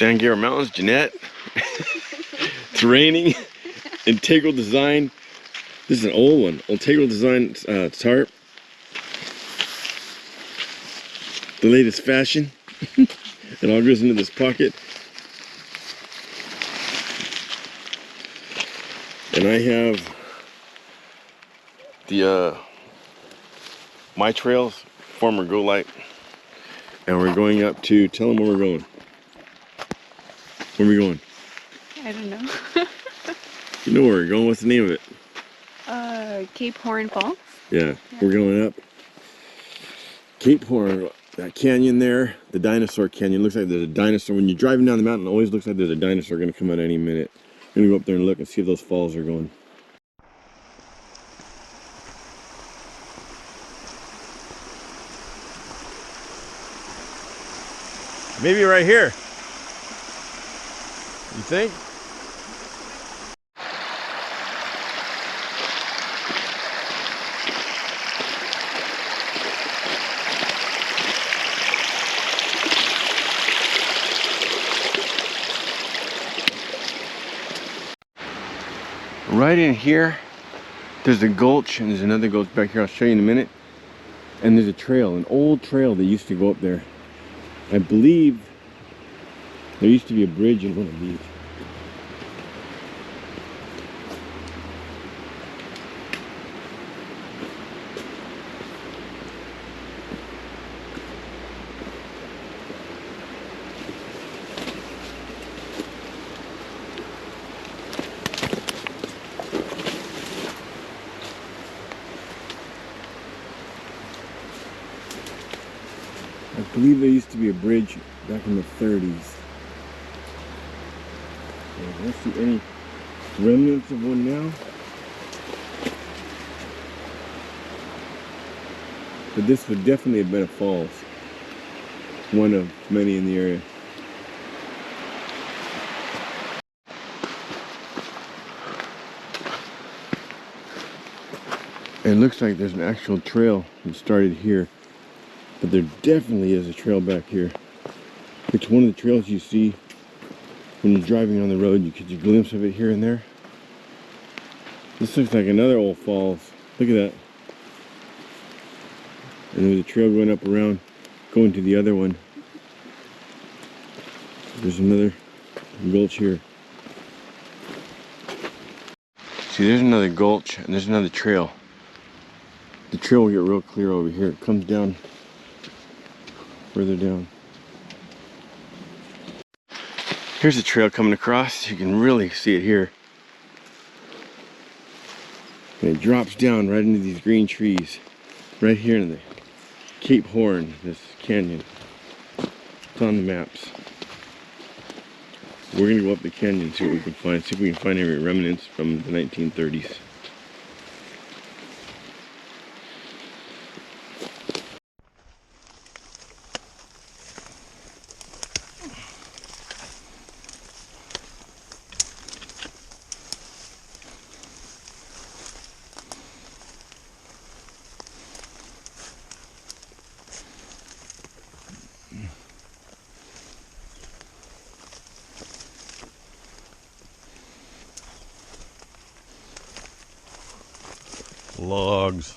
Sangara Mountains, Jeanette. It's raining. Integral design. This is an old one. Integral design tarp. The latest fashion. It all goes into this pocket. And I have the My Trails former Go Light. And we're going up to, tell them where we're going. Where are we going? I don't know. You know where we're going. What's the name of it? Cape Horn Falls? Yeah, we're going up Cape Horn, that canyon there, the dinosaur canyon. Looks like there's a dinosaur. When you're driving down the mountain, it always looks like there's a dinosaur going to come out any minute. I'm going to go up there and look and see if those falls are going. Maybe right here. You think? Right in here, there's a gulch, and there's another gulch back here. I'll show you in a minute. And there's a trail, an old trail that used to go up there. I believe there used to be a bridge in one of these. I believe there used to be a bridge back in the 30s. I don't see any remnants of one now. But this would definitely have been a falls. One of many in the area. It looks like there's an actual trail that started here. But there definitely is a trail back here. It's one of the trails you see when you're driving on the road. You catch a glimpse of it here and there. This looks like another old falls. Look at that. And there's a trail going up around, going to the other one. There's another gulch here. See, there's another gulch and there's another trail. The trail will get real clear over here. It comes down further down. Here's a trail coming across. You can really see it here. And it drops down right into these green trees. Right here in the Cape Horn, this canyon. It's on the maps. We're gonna go up the canyon and see what we can find. See if we can find any remnants from the 1930s. Logs.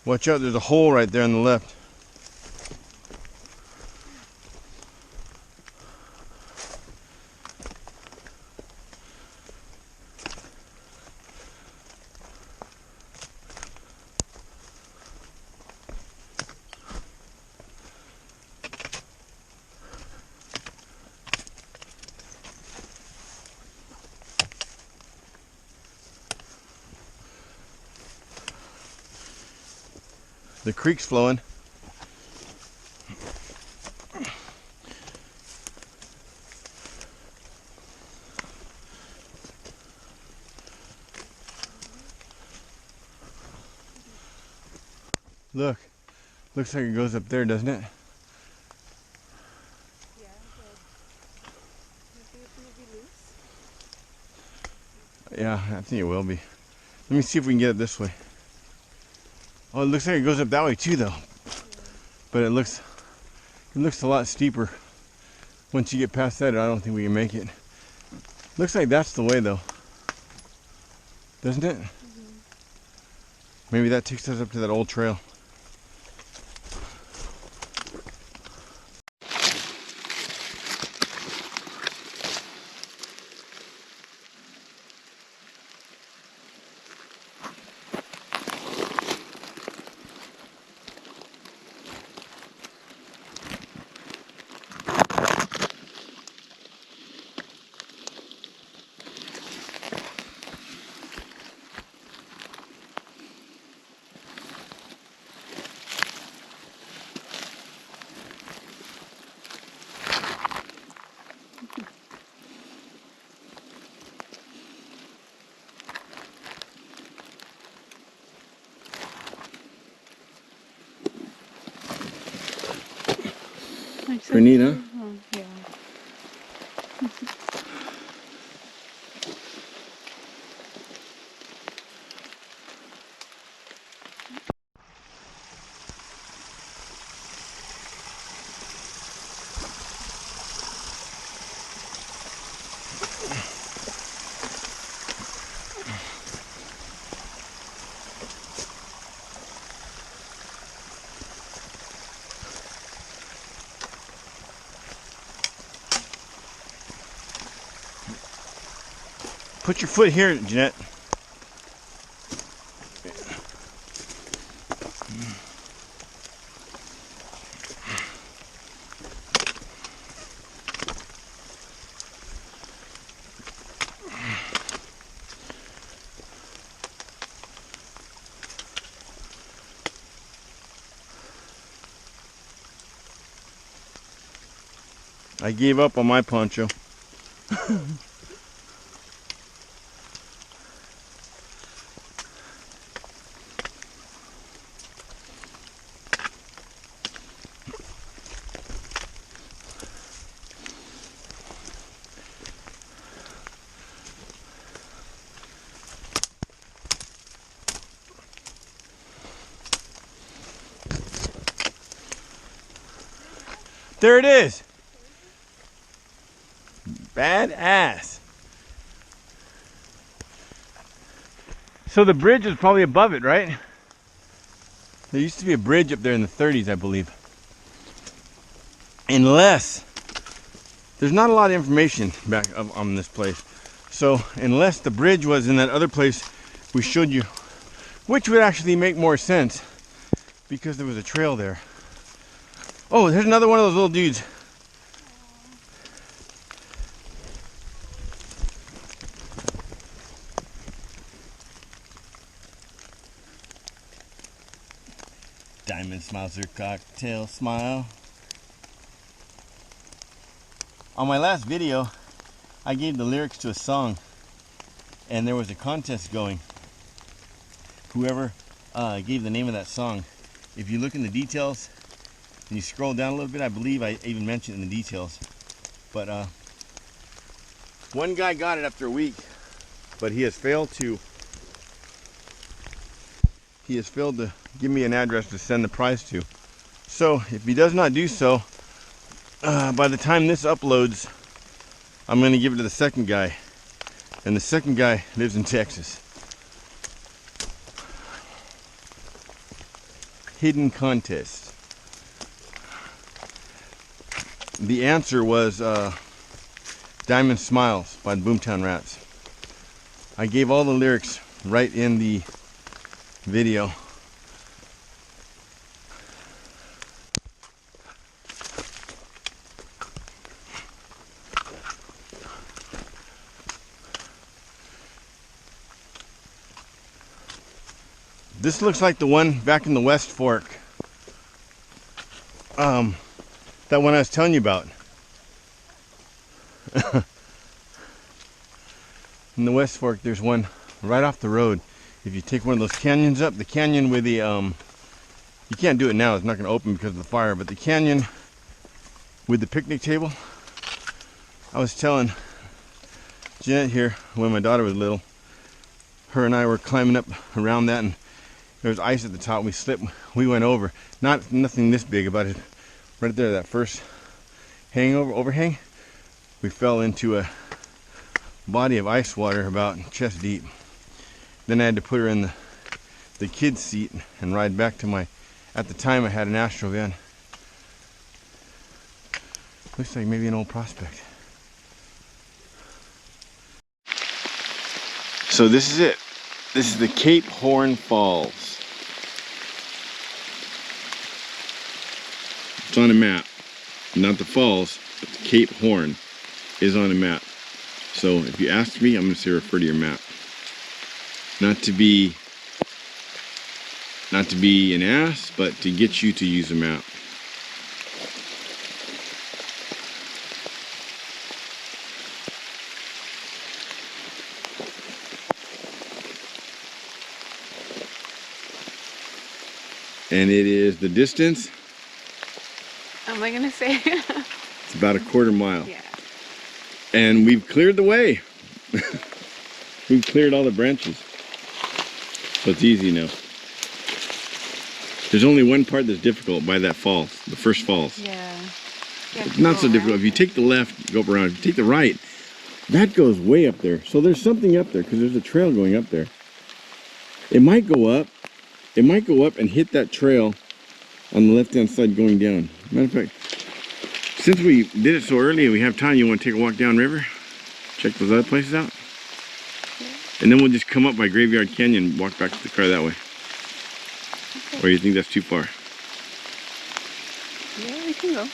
Watch out, there's a hole right there on the left. The creek's flowing. Look, looks like it goes up there, doesn't it? Yeah, but maybe it will be loose. Yeah, I think it will be. Let me see if we can get it this way. Oh, it looks like it goes up that way too, though. But it looks a lot steeper. Once you get past that, I don't think we can make it. Looks like that's the way, though. Doesn't it? Mm-hmm. Maybe that takes us up to that old trail. Pretty neat, huh? Oh, yeah. Put your foot here, Jeanette. I gave up on my poncho. There it is. Badass. So the bridge is probably above it, right? There used to be a bridge up there in the 30s, I believe. Unless, there's not a lot of information back up on this place. So unless the bridge was in that other place we showed you, which would actually make more sense because there was a trail there. Oh, there's another one of those little dudes. Diamond smiles her cocktail smile. On my last video, I gave the lyrics to a song and there was a contest going. Whoever gave the name of that song, if you look in the details and you scroll down a little bit, I believe I even mentioned in the details. But one guy got it after a week, but he has failed to give me an address to send the prize to. So if he does not do so, by the time this uploads, I'm going to give it to the second guy. And the second guy lives in Texas. Hidden contest. The answer was Diamond Smiles by the Boomtown Rats. I gave all the lyrics right in the video. This looks like the one back in the West Fork. That one I was telling you about. In the West Fork, there's one right off the road. If you take one of those canyons up, the canyon with the, you can't do it now, it's not going to open because of the fire, but the canyon with the picnic table. I was telling Jeanette here when my daughter was little, her and I were climbing up around that, and there was ice at the top. We slipped. We went over. Nothing this big about it. Right there, that first overhang. We fell into a body of ice water about chest deep. Then I had to put her in the kid's seat and ride back to my. At the time, I had an Astro van. Looks like maybe an old Prospect. So this is it. This is the Cape Horn Falls. It's on a map. Not the falls, but the Cape Horn is on a map. So if you ask me, I'm going to say refer to your map. Not to be an ass, but to get you to use a map. And it is the distance. Am I gonna say? It's about a quarter mile. Yeah. And we've cleared the way. We've cleared all the branches. So it's easy now. There's only one part that's difficult by that falls, the first falls. Yeah. It's not so difficult. If you take the left, go up around. If you take the right, that goes way up there. So there's something up there because there's a trail going up there. It might go up. It might go up and hit that trail on the left-hand side going down. Matter of fact, since we did it so early and we have time, you want to take a walk downriver? Check those other places out? Yeah. And then we'll just come up by Graveyard Canyon and walk back to the car that way. Okay. Or you think that's too far? Yeah, we can go.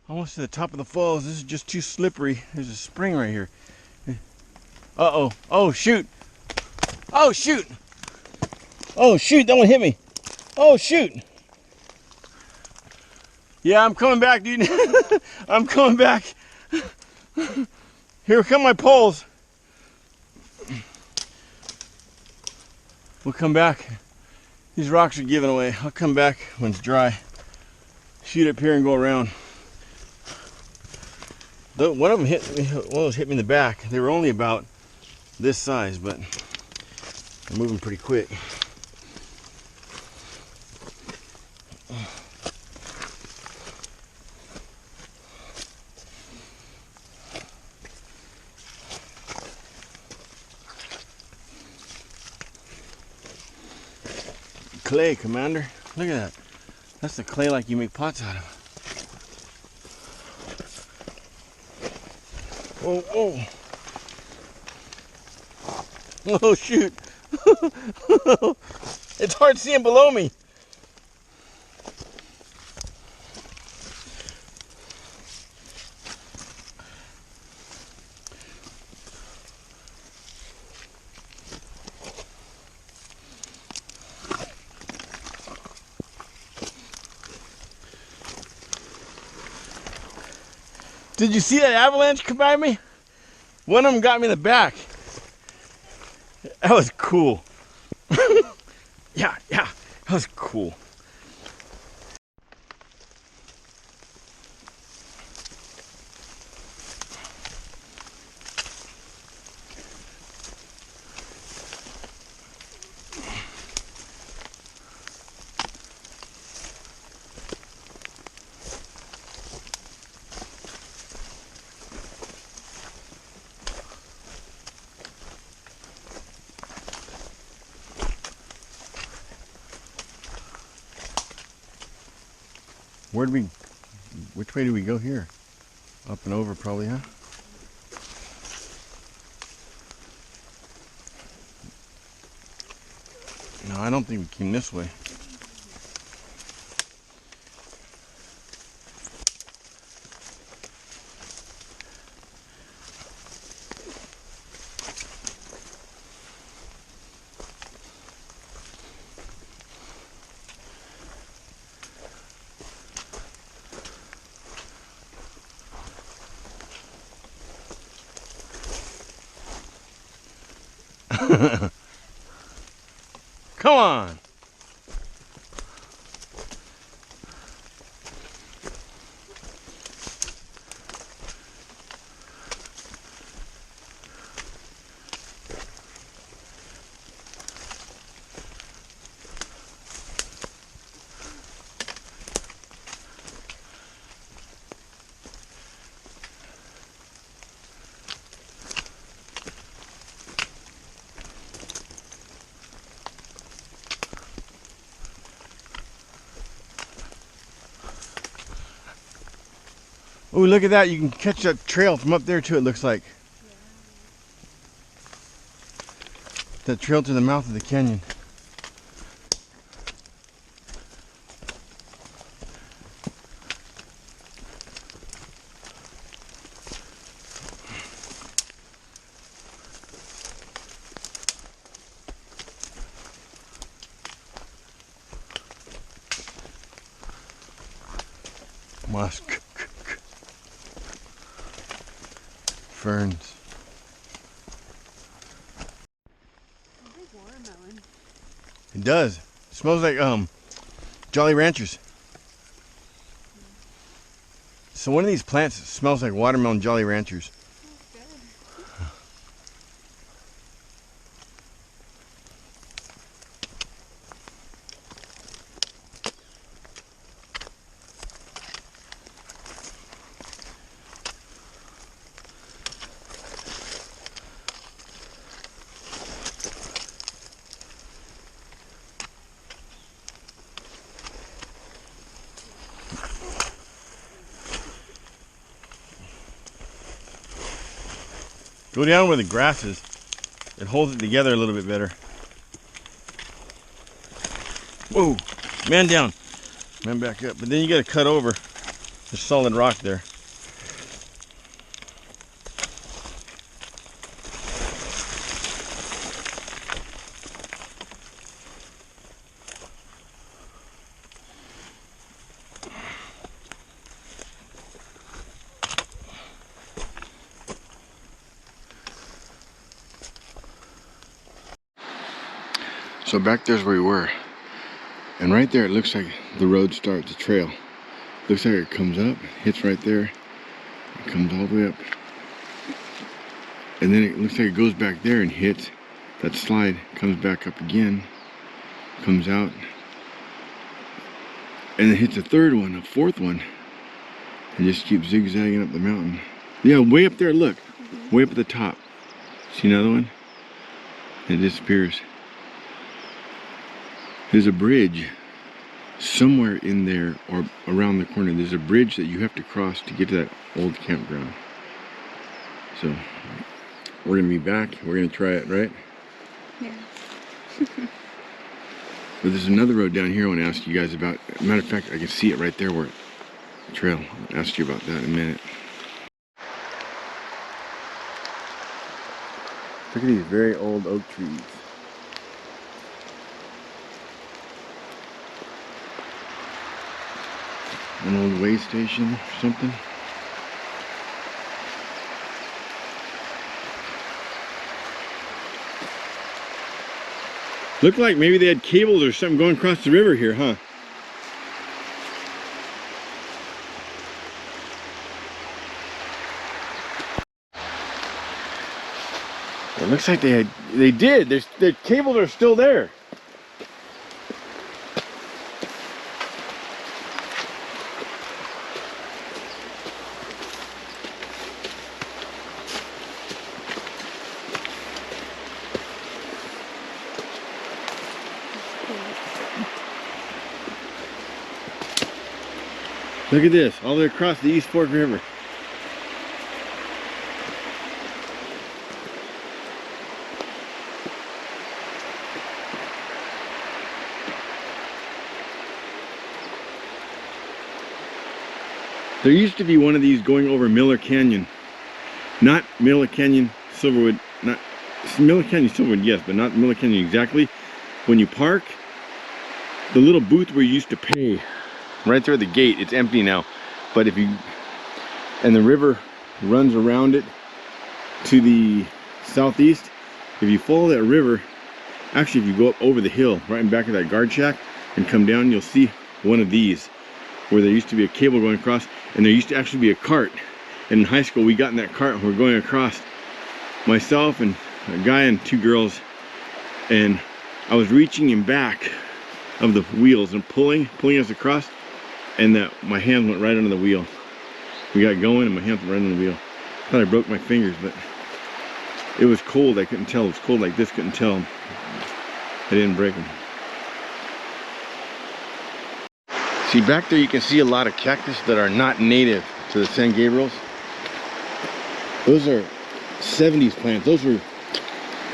Almost to the top of the falls. This is just too slippery. There's a spring right here. Uh-oh. Oh, shoot. Oh, shoot. Oh, shoot. That one hit me. Oh, shoot. Yeah, I'm coming back, dude. I'm coming back. Here come my poles. We'll come back. These rocks are giving away. I'll come back when it's dry. Shoot up here and go around. One of them hit me. One of those hit me in the back. They were only about this size, but they're moving pretty quick. Clay, Commander. Look at that. That's the clay like you make pots out of. Oh, oh. Oh, shoot. It's hard seeing below me. Did you see that avalanche come by me? One of them got me in the back. That was cool. Yeah, that was cool. Which way do we go here? Up and over probably, huh? No, I don't think we came this way. Come on. Oh, look at that. You can catch that trail from up there too, it looks like. That trail to the mouth of the canyon. Moss. Ferns. Watermelon. It does. It smells like Jolly Ranchers. So one of these plants smells like watermelon Jolly Ranchers. Go down where the grass is. It holds it together a little bit better. Whoa, man down. Man back up. But then you gotta cut over. There's solid rock there. So back there's where we were. And right there it looks like the road starts, the trail. Looks like it comes up, hits right there, it comes all the way up. And then it looks like it goes back there and hits that slide, comes back up again, comes out, and then hits a third one, a fourth one, and just keeps zigzagging up the mountain. Yeah, way up there, look, way up at the top. See another one? And it disappears. There's a bridge somewhere in there or around the corner. There's a bridge that you have to cross to get to that old campground. So we're gonna be back. We're gonna try it, right? Yeah. But there's another road down here I want to ask you guys about. Matter of fact, I can see it right there where the trail. I'll ask you about that in a minute. Look at these very old oak trees. An old way station or something. Looked like maybe they had cables or something going across the river here, huh? It looks like they did. Their cables are still there. Look at this, all the way across the East Fork River. There used to be one of these going over Miller Canyon. Not Miller Canyon, Silverwood, not Miller Canyon, Silverwood, yes, but not Miller Canyon exactly. When you park, the little booth where you used to pay, right there at the gate, it's empty now. But if you, and the river runs around it to the southeast. If you follow that river, actually if you go up over the hill, right in back of that guard shack and come down, you'll see one of these where there used to be a cable going across, and there used to actually be a cart. And in high school we got in that cart and we're going across, myself and a guy and two girls, and I was reaching in back of the wheels and pulling us across, and that my hand went right under the wheel. We got going and my hand went right under the wheel. I thought I broke my fingers, but it was cold. I couldn't tell. It was cold like this, couldn't tell. I didn't break them. See, back there you can see a lot of cactus that are not native to the San Gabriels. Those are 70s plants. Those were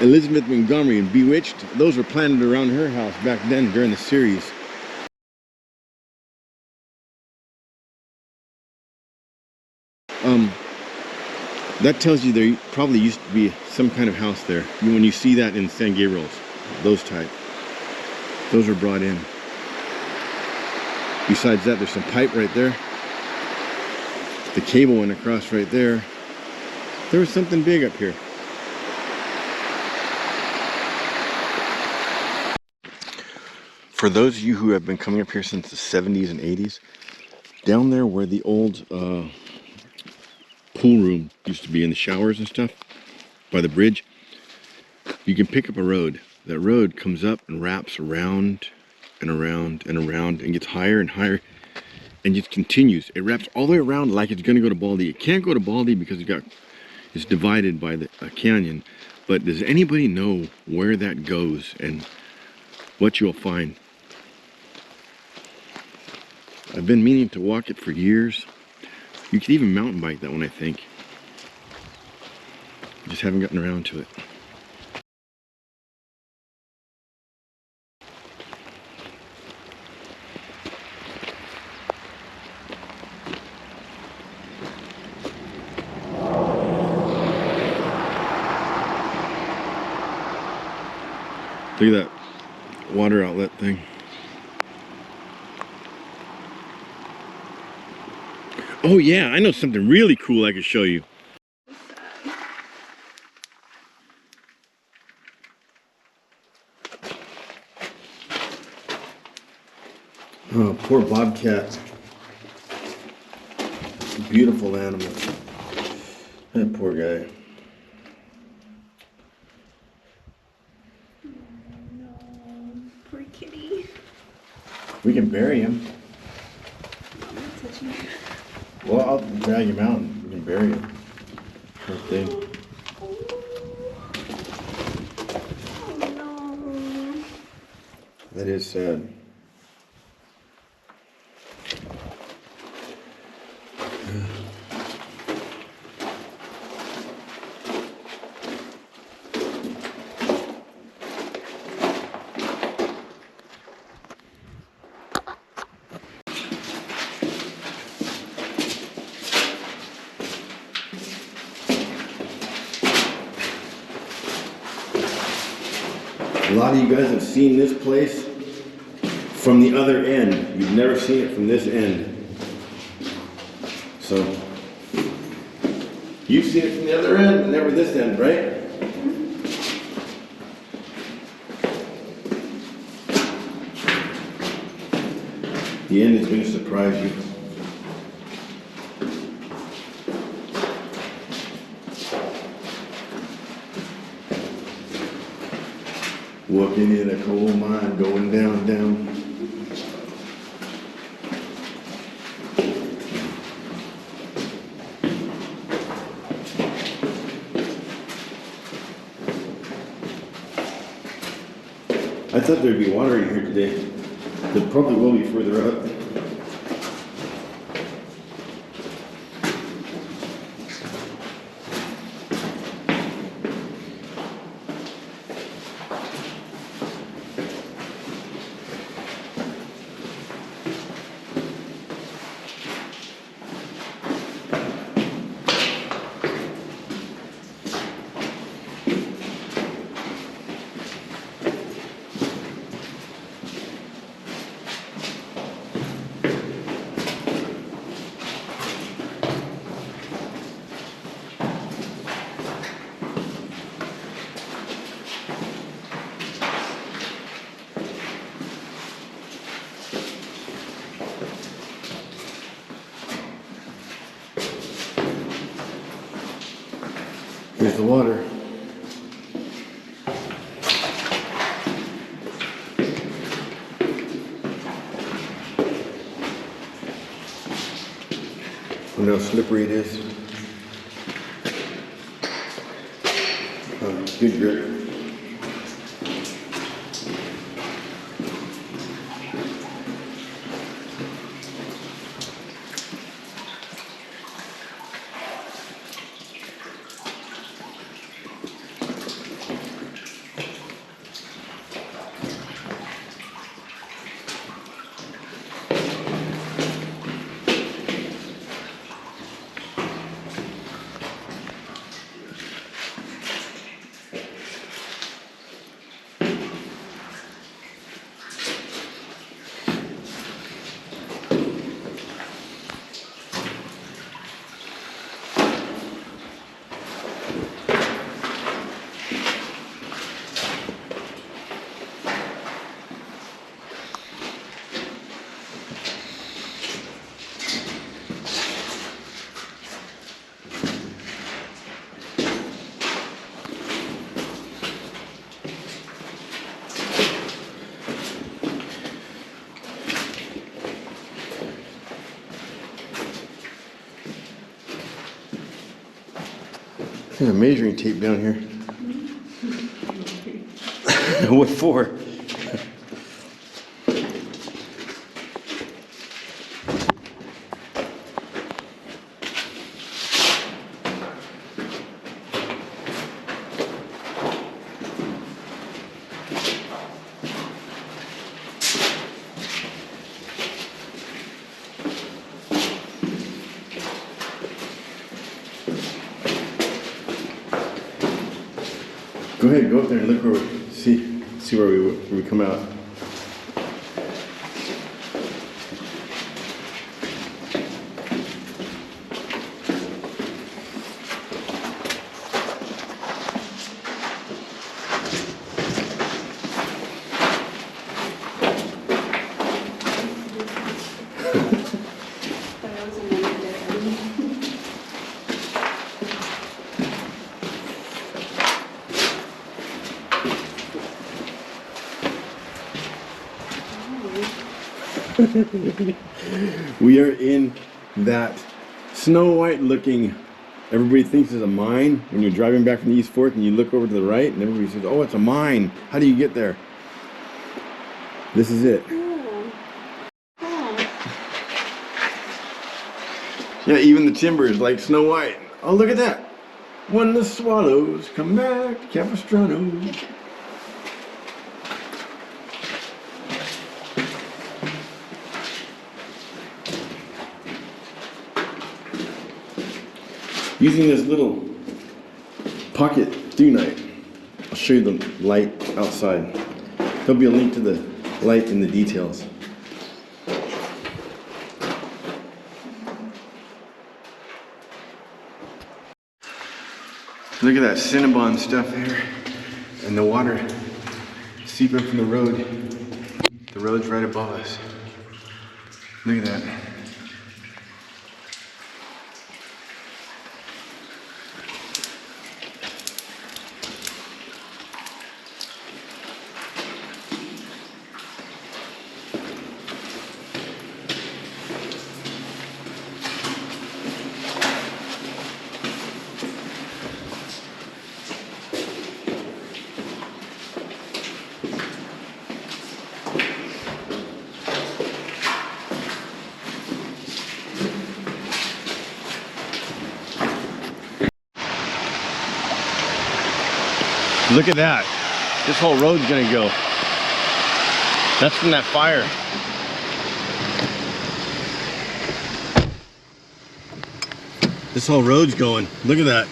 Elizabeth Montgomery and Bewitched. Those were planted around her house back then during the series. That tells you there probably used to be some kind of house there. When you see that in San Gabriel's, those type, those were brought in. Besides that, there's some pipe right there. The cable went across right there. There was something big up here. For those of you who have been coming up here since the 70s and 80s, down there where the old pool room used to be in the showers and stuff, by the bridge, you can pick up a road. That road comes up and wraps around and around and around and gets higher and higher and just continues. It wraps all the way around like it's gonna go to Baldy. It can't go to Baldy because it's divided by a canyon. But does anybody know where that goes and what you'll find? I've been meaning to walk it for years. You could even mountain bike that one, I think. Just haven't gotten around to it. Look at that water outlet thing. Oh yeah, I know something really cool I could show you. Oh, poor bobcat. Beautiful animal. That poor guy. No, poor kitty. We can bury him. I'm not touching it. Well, I'll drag him out and we can bury him. Poor thing. Oh no. That is sad. A lot of you guys have seen this place from the other end. You've never seen it from this end. So, you've seen it from the other end, but never this end, right? The end is going to surprise you. Walking in a coal mine, going down, down. I thought there'd be water in here today. There probably will be further up. Here's the water. Look how slippery it is. Oh, good grip. There's a measuring tape down here. What for? Go ahead, go up there and look where we see where we come out. We are in that Snow White looking, everybody thinks is a mine when you're driving back from the East Fork and you look over to the right and everybody says, oh, it's a mine. How do you get there? This is it. Oh. Oh. Yeah, even the timber is like Snow White. Oh, look at that. When the swallows come back to Capistrano. Using this little pocket through night, I'll show you the light outside. There'll be a link to the light in the details. Look at that Cinnabon stuff there, and the water seeping from the road. The road's right above us. Look at that. Look at that. This whole road's gonna go. That's from that fire. This whole road's going. Look at that.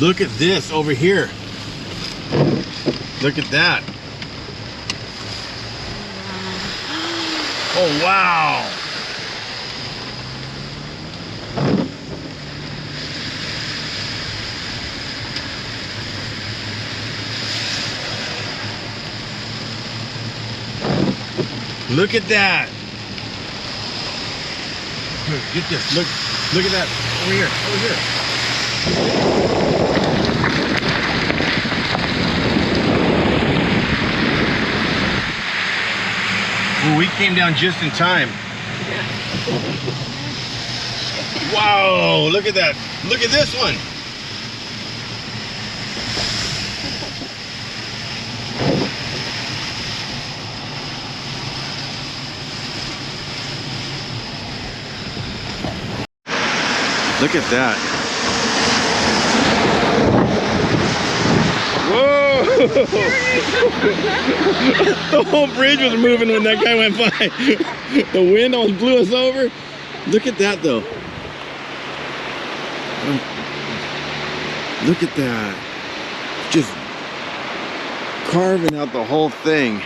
Look at this over here. Look at that. Oh, wow. Look at that. Here, get this. Look at that. Over here. Well, we came down just in time. Wow, look at that. Look at this one. Look at that. Whoa! The whole bridge was moving when that guy went by. The wind almost blew us over. Look at that though. Look at that. Just carving out the whole thing.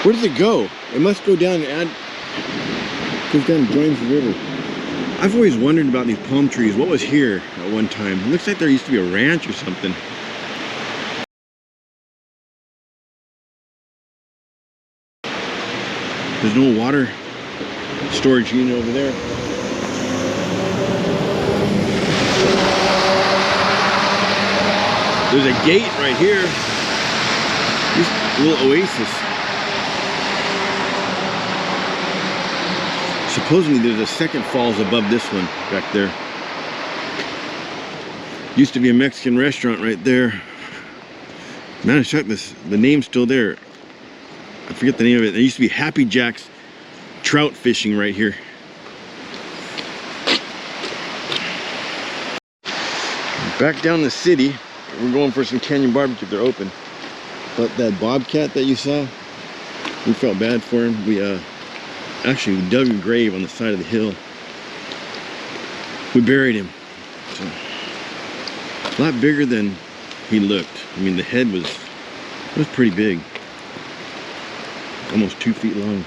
Where does it go? It must go down and add. Goes down and joins the river. I've always wondered about these palm trees. What was here at one time? It looks like there used to be a ranch or something. There's no water storage unit over there. There's a gate right here. Just a little oasis. Supposedly there's a second falls above this one back there. Used to be a Mexican restaurant right there. Matter of fact, the name's still there. I forget the name of it. There used to be Happy Jack's trout fishing right here. Back down the city, we're going for some canyon barbecue. They're open. But that bobcat that you saw, we felt bad for him. We actually dug a grave on the side of the hill. We buried him. So, a lot bigger than he looked. I mean, the head was pretty big. Almost 2 feet long.